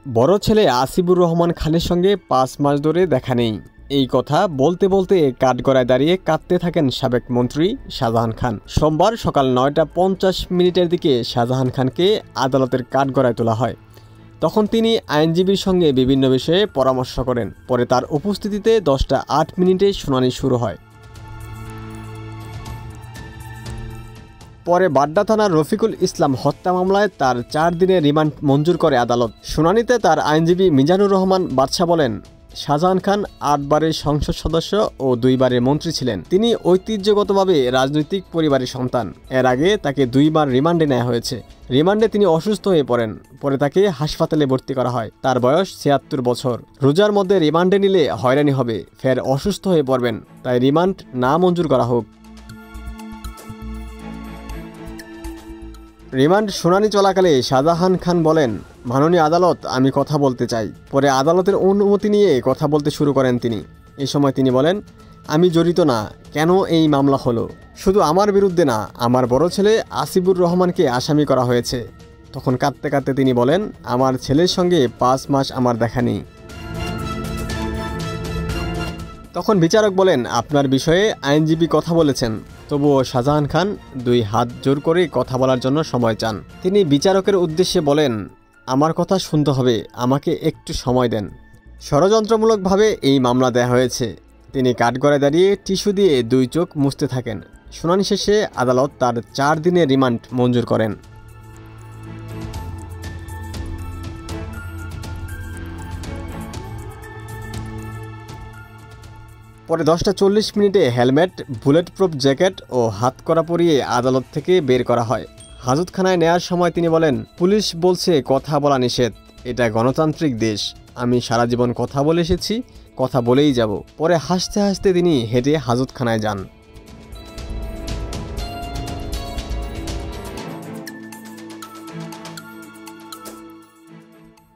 বড় ছেলে আসিবুর রহমান খানের সঙ্গে ৫ মাস ধরে দেখা নেই। এই কথা বলতে বলতে কাঠগড়ায় দাঁড়িয়ে কাঁদতে থাকেন সাবেক মন্ত্রী শাহজাহান খান। সোমবার সকাল ৯টা ৫০ দিকে শাহজাহান খানকে আদালতের কাঠগড়ায় তোলা হয়। তখন তিনি আইনজীবীর সঙ্গে বিভিন্ন বিষয়ে পরামর্শ করেন। পরে তার উপস্থিতিতে ১০টা ৮ শুনানি শুরু হয়। পরে বাড্ডা থানার রফিকুল ইসলাম হত্যা মামলায় তার ৪ দিনের রিমান্ড মঞ্জুর করে আদালত। শুনানিতে তার আইনজীবী মিজানুর রহমান বাদশা বলেন, শাহজাহান খান ৮ বারের সংসদ সদস্য ও ২ বারের মন্ত্রী ছিলেন। তিনি ঐতিহ্যগতভাবে রাজনৈতিক পরিবারের সন্তান। এর আগে তাকে ২ বার রিমান্ডে নেওয়া হয়েছে। রিমান্ডে তিনি অসুস্থ হয়ে পড়েন। পরে তাকে হাসপাতালে ভর্তি করা হয়। তার বয়স ৭৬ বছর। রোজার মধ্যে রিমান্ডে নিলে হয়রানি হবে, ফের অসুস্থ হয়ে পড়বেন। তাই রিমান্ড না মঞ্জুর করা হোক। রিমান্ড শুনানি চলাকালে শাহজাহান খান বলেন, মাননীয় আদালত, আমি কথা বলতে চাই। পরে আদালতের অনুমতি নিয়ে কথা বলতে শুরু করেন তিনি। এই সময় তিনি বলেন, আমি জড়িত না। কেন এই মামলা হলো? শুধু আমার বিরুদ্ধে না, আমার বড় ছেলে আসিবুর রহমানকে আসামি করা হয়েছে। তখন কাঁদতে কাঁদতে তিনি বলেন, আমার ছেলের সঙ্গে ৫ মাস আমার দেখা নেই। তখন বিচারক বলেন, আপনার বিষয়ে আইনজীবী কথা বলেছেন। তবুও শাহজাহান খান ২ হাত জোর করে কথা বলার জন্য সময় চান। তিনি বিচারকের উদ্দেশ্যে বলেন, আমার কথা শুনতে হবে, আমাকে একটু সময় দেন। ষড়যন্ত্রমূলকভাবে এই মামলা দেয়া হয়েছে। তিনি কাঠগড়ায় দাঁড়িয়ে টিস্যু দিয়ে ২ চোখ মুছতে থাকেন। শুনানি শেষে আদালত তার ৪ দিনের রিমান্ড মঞ্জুর করেন। পরে ১০টা ৪০ হেলমেট, বুলেট প্রুফ জ্যাকেট ও হাতকড়া পরিয়ে আদালত থেকে বের করা হয়। হাজতখানায় নেয়ার সময় তিনি বলেন, পুলিশ বলছে কথা বলা নিষেধ। এটা গণতান্ত্রিক দেশ। আমি সারা জীবন কথা বলে এসেছি, কথা বলেই যাব। পরে হাসতে হাসতে তিনি হেঁটে হাজতখানায় যান।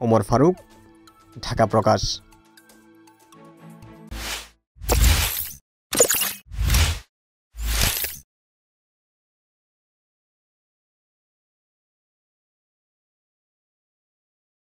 ওমর ফারুক, ঢাকা প্রকাশ।